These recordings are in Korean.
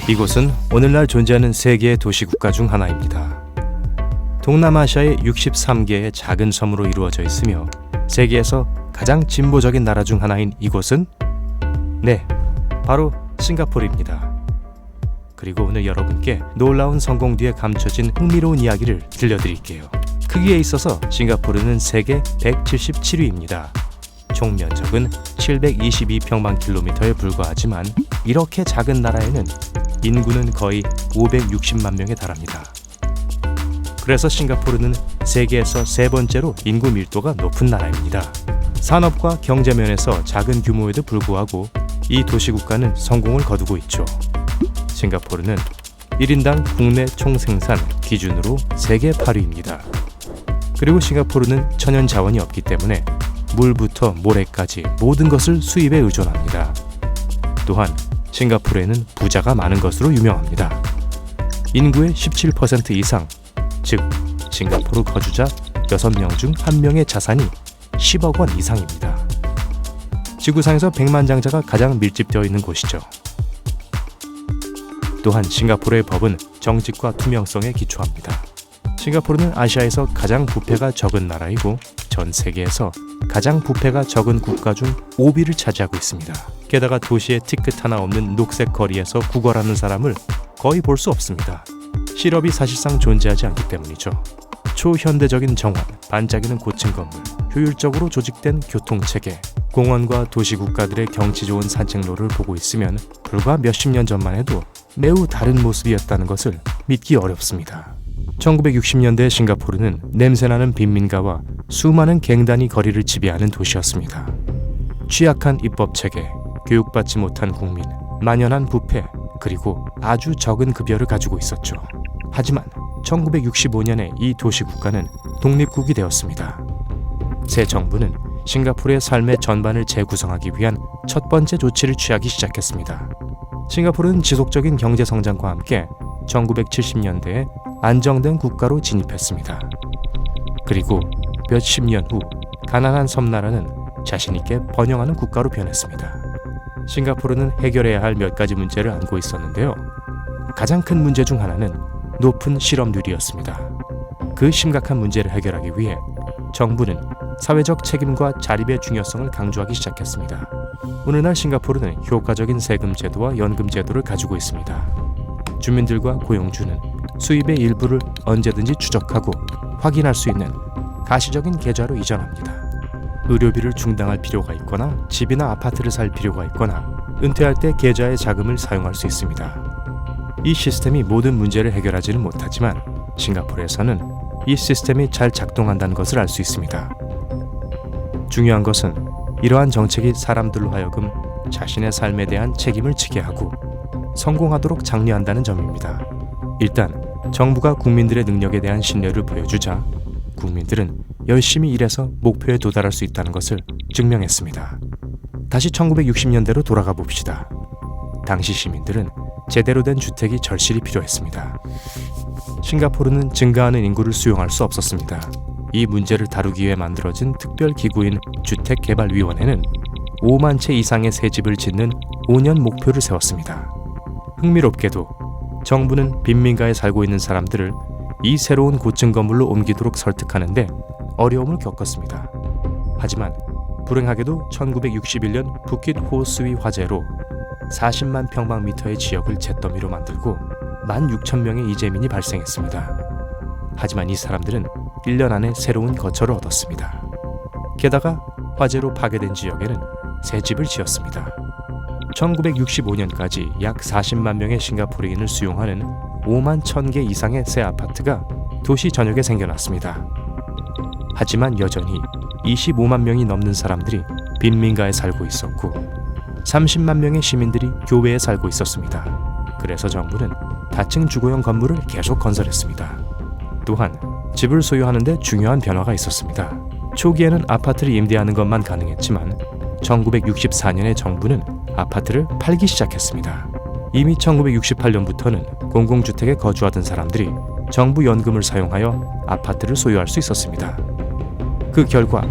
이곳은 오늘날 존재하는 세계의 도시국가 중 하나입니다. 동남아시아의 63개의 작은 섬으로 이루어져 있으며 세계에서 가장 진보적인 나라 중 하나인 이곳은 바로 싱가포르입니다. 그리고 오늘 여러분께 놀라운 성공 뒤에 감춰진 흥미로운 이야기를 들려드릴게요. 크기에 있어서 싱가포르는 세계 177위입니다. 총 면적은 722평방킬로미터에 불과하지만 이렇게 작은 나라에는 인구는 거의 560만 명에 달합니다. 그래서 싱가포르는 세계에서 세 번째로 인구 밀도가 높은 나라입니다. 산업과 경제 면에서 작은 규모에도 불구하고 이 도시국가는 성공을 거두고 있죠. 싱가포르는 1인당 국내 총생산 기준으로 세계 8위입니다. 그리고 싱가포르는 천연 자원이 없기 때문에 물부터 모래까지 모든 것을 수입에 의존합니다. 또한 싱가포르에는 부자가 많은 것으로 유명합니다. 인구의 17% 이상, 즉 싱가포르 거주자 6명 중 1명의 자산이 10억 원 이상입니다. 지구상에서 백만장자가 가장 밀집되어 있는 곳이죠. 또한 싱가포르의 법은 정직과 투명성에 기초합니다. 싱가포르는 아시아에서 가장 부패가 적은 나라이고 전 세계에서 가장 부패가 적은 국가 중 5위를 차지하고 있습니다. 게다가 도시에 티끝 하나 없는 녹색 거리에서 구걸하는 사람을 거의 볼 수 없습니다. 실업이 사실상 존재하지 않기 때문이죠. 초현대적인 정원, 반짝이는 고층 건물, 효율적으로 조직된 교통체계, 공원과 도시국가들의 경치 좋은 산책로를 보고 있으면 불과 몇십 년 전만 해도 매우 다른 모습이었다는 것을 믿기 어렵습니다. 1960년대 싱가포르는 냄새나는 빈민가와 수많은 갱단이 거리를 지배하는 도시였습니다. 취약한 입법체계, 교육받지 못한 국민, 만연한 부패, 그리고 아주 적은 급여를 가지고 있었죠. 하지만 1965년에 이 도시국가는 독립국이 되었습니다. 새 정부는 싱가포르의 삶의 전반을 재구성하기 위한 첫 번째 조치를 취하기 시작했습니다. 싱가포르는 지속적인 경제 성장과 함께 1970년대에 안정된 국가로 진입했습니다. 그리고 몇십 년 후 가난한 섬나라는 자신있게 번영하는 국가로 변했습니다. 싱가포르는 해결해야 할 몇 가지 문제를 안고 있었는데요. 가장 큰 문제 중 하나는 높은 실업률이었습니다. 그 심각한 문제를 해결하기 위해 정부는 사회적 책임과 자립의 중요성을 강조하기 시작했습니다. 오늘날 싱가포르는 효과적인 세금 제도와 연금 제도를 가지고 있습니다. 주민들과 고용주는 수입의 일부를 언제든지 추적하고 확인할 수 있는 가시적인 계좌로 이전합니다. 의료비를 충당할 필요가 있거나 집이나 아파트를 살 필요가 있거나 은퇴할 때 계좌의 자금을 사용할 수 있습니다. 이 시스템이 모든 문제를 해결하지는 못하지만 싱가포르에서는 이 시스템이 잘 작동한다는 것을 알 수 있습니다. 중요한 것은 이러한 정책이 사람들로 하여금 자신의 삶에 대한 책임을 지게 하고 성공하도록 장려한다는 점입니다. 일단 정부가 국민들의 능력에 대한 신뢰를 보여주자 국민들은 열심히 일해서 목표에 도달할 수 있다는 것을 증명했습니다. 다시 1960년대로 돌아가 봅시다. 당시 시민들은 제대로 된 주택이 절실히 필요했습니다. 싱가포르는 증가하는 인구를 수용할 수 없었습니다. 이 문제를 다루기 위해 만들어진 특별 기구인 주택개발위원회는 5만 채 이상의 새 집을 짓는 5년 목표를 세웠습니다. 흥미롭게도 정부는 빈민가에 살고 있는 사람들을 이 새로운 고층 건물로 옮기도록 설득하는데 어려움을 겪었습니다. 하지만 불행하게도 1961년 푸킷 호스위 화재로 40만 평방미터의 지역을 잿더미로 만들고 16,000명의 이재민이 발생했습니다. 하지만 이 사람들은 1년 안에 새로운 거처를 얻었습니다. 게다가 화재로 파괴된 지역에는 새 집을 지었습니다. 1965년까지 약 40만 명의 싱가포르인을 수용하는 5만 1,000개 이상의 새 아파트가 도시 전역에 생겨났습니다. 하지만 여전히 25만 명이 넘는 사람들이 빈민가에 살고 있었고 30만 명의 시민들이 교외에 살고 있었습니다. 그래서 정부는 다층 주거용 건물을 계속 건설했습니다. 또한 집을 소유하는데 중요한 변화가 있었습니다. 초기에는 아파트를 임대하는 것만 가능했지만 1964년에 정부는 아파트를 팔기 시작했습니다. 이미 1968년부터는 공공주택에 거주하던 사람들이 정부 연금을 사용하여 아파트를 소유할 수 있었습니다. 그 결과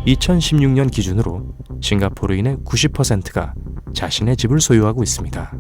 2016년 기준으로 싱가포르인의 90%가 자신의 집을 소유하고 있습니다.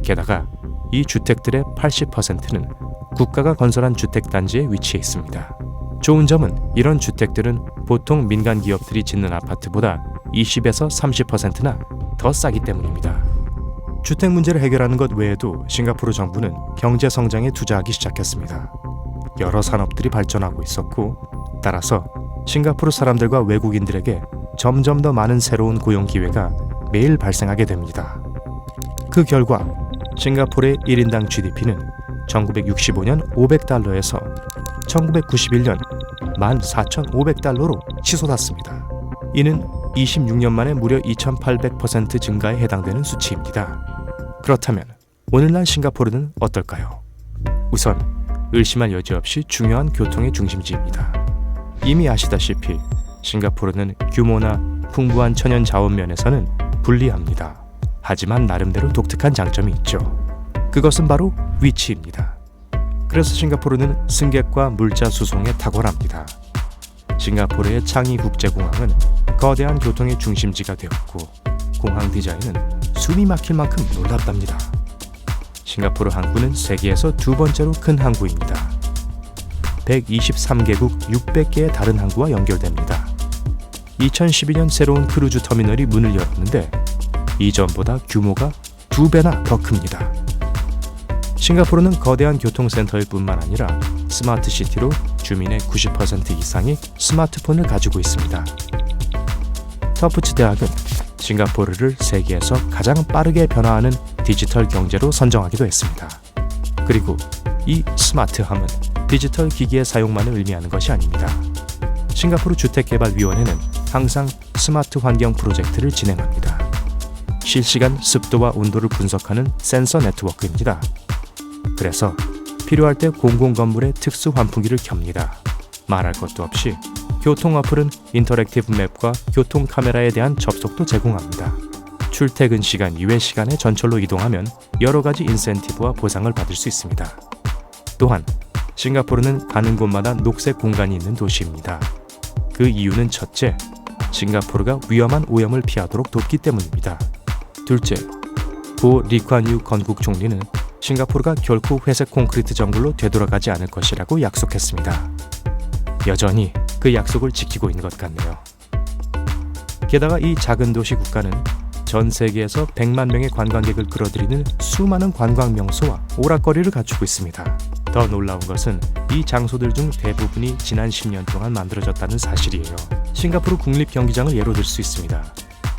게다가 이 주택들의 80%는 국가가 건설한 주택단지에 위치해 있습니다. 좋은 점은 이런 주택들은 보통 민간 기업들이 짓는 아파트보다 20에서 30%나 더 싸기 때문입니다. 주택 문제를 해결하는 것 외에도 싱가포르 정부는 경제 성장에 투자하기 시작했습니다. 여러 산업들이 발전하고 있었고, 따라서 싱가포르 사람들과 외국인들에게 점점 더 많은 새로운 고용 기회가 매일 발생하게 됩니다. 그 결과 싱가포르의 1인당 GDP는 1965년 500달러에서 1991년 14,500달러로 치솟았습니다. 이는 26년 만에 무려 2,800% 증가에 해당되는 수치입니다. 그렇다면 오늘날 싱가포르는 어떨까요? 우선 의심할 여지 없이 중요한 교통의 중심지입니다. 이미 아시다시피 싱가포르는 규모나 풍부한 천연 자원 면에서는 불리합니다. 하지만 나름대로 독특한 장점이 있죠. 그것은 바로 위치입니다. 그래서 싱가포르는 승객과 물자 수송에 탁월합니다. 싱가포르의 창이 국제공항은 거대한 교통의 중심지가 되었고, 공항 디자인은 숨이 막힐 만큼 놀랍답니다. 싱가포르 항구는 세계에서 두 번째로 큰 항구입니다. 123개국 600개의 다른 항구와 연결됩니다. 2012년 새로운 크루즈 터미널이 문을 열었는데 이전보다 규모가 2배나 더 큽니다. 싱가포르는 거대한 교통센터일 뿐만 아니라 스마트 시티로 주민의 90% 이상이 스마트폰을 가지고 있습니다. 터프츠 대학은 싱가포르를 세계에서 가장 빠르게 변화하는 디지털 경제로 선정하기도 했습니다. 그리고 이 스마트함은 디지털 기기의 사용만을 의미하는 것이 아닙니다. 싱가포르 주택개발위원회는 항상 스마트 환경 프로젝트를 진행합니다. 실시간 습도와 온도를 분석하는 센서 네트워크입니다. 그래서 필요할 때 공공건물에 특수 환풍기를 켭니다. 말할 것도 없이 교통 어플은 인터랙티브 맵과 교통 카메라에 대한 접속도 제공합니다. 출퇴근 시간 이외 시간에 전철로 이동하면 여러 가지 인센티브와 보상을 받을 수 있습니다. 또한 싱가포르는 가는 곳마다 녹색 공간이 있는 도시입니다. 그 이유는 첫째, 싱가포르가 위험한 오염을 피하도록 돕기 때문입니다. 둘째, 고 리쿠안유 건국 총리는 싱가포르가 결코 회색 콘크리트 정글로 되돌아가지 않을 것이라고 약속했습니다. 여전히 그 약속을 지키고 있는 것 같네요. 게다가 이 작은 도시 국가는 전 세계에서 100만 명의 관광객을 끌어들이는 수많은 관광 명소와 오락거리를 갖추고 있습니다. 더 놀라운 것은 이 장소들 중 대부분이 지난 10년 동안 만들어졌다는 사실이에요. 싱가포르 국립경기장을 예로 들 수 있습니다.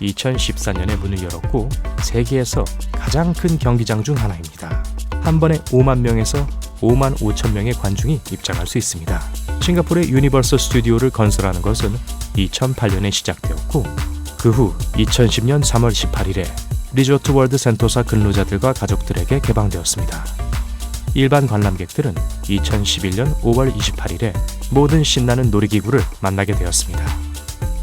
2014년에 문을 열었고 세계에서 가장 큰 경기장 중 하나입니다. 한 번에 5만 명에서 5만 5천 명의 관중이 입장할 수 있습니다. 싱가포르의 유니버설 스튜디오를 건설하는 것은 2008년에 시작되었고, 그 후 2010년 3월 18일에 리조트 월드 센토사 근로자들과 가족들에게 개방되었습니다. 일반 관람객들은 2011년 5월 28일에 모든 신나는 놀이기구를 만나게 되었습니다.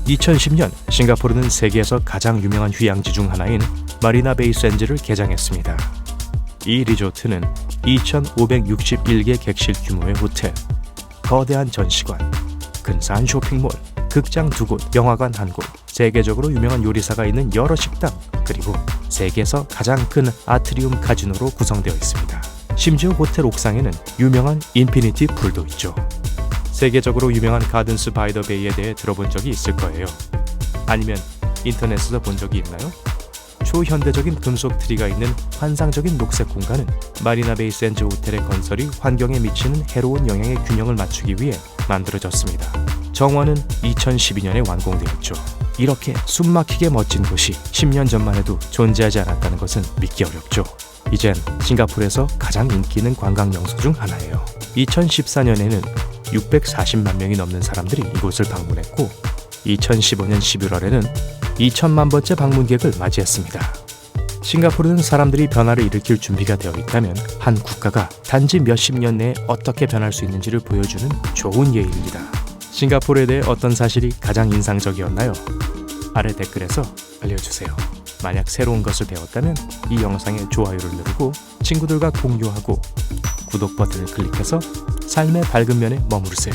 2010년 싱가포르는 세계에서 가장 유명한 휴양지 중 하나인 마리나 베이 샌즈를 개장했습니다. 이 리조트는 2,561개 객실 규모의 호텔, 거대한 전시관, 근사한 쇼핑몰, 극장 2곳, 영화관 1곳, 세계적으로 유명한 요리사가 있는 여러 식당, 그리고 세계에서 가장 큰 아트리움 카지노로 구성되어 있습니다. 심지어 호텔 옥상에는 유명한 인피니티 풀도 있죠. 세계적으로 유명한 가든스 바이 더 베이에 대해 들어본 적이 있을 거예요. 아니면 인터넷에서 본 적이 있나요? 초현대적인 금속 트리가 있는 환상적인 녹색 공간은 마리나 베이 샌즈 호텔의 건설이 환경에 미치는 해로운 영향의 균형을 맞추기 위해 만들어졌습니다. 정원은 2012년에 완공되었죠. 이렇게 숨막히게 멋진 곳이 10년 전만 해도 존재하지 않았다는 것은 믿기 어렵죠. 이젠 싱가포르에서 가장 인기 있는 관광 명소 중 하나예요. 2014년에는 640만 명이 넘는 사람들이 이곳을 방문했고 2015년 11월에는 2천만 번째 방문객을 맞이했습니다. 싱가포르는 사람들이 변화를 일으킬 준비가 되어 있다면 한 국가가 단지 몇십 년 내에 어떻게 변할 수 있는지를 보여주는 좋은 예입니다. 싱가포르에 대해 어떤 사실이 가장 인상적이었나요? 아래 댓글에서 알려주세요. 만약 새로운 것을 배웠다면 이 영상에 좋아요를 누르고 친구들과 공유하고 구독 버튼을 클릭해서 삶의 밝은 면에 머무르세요.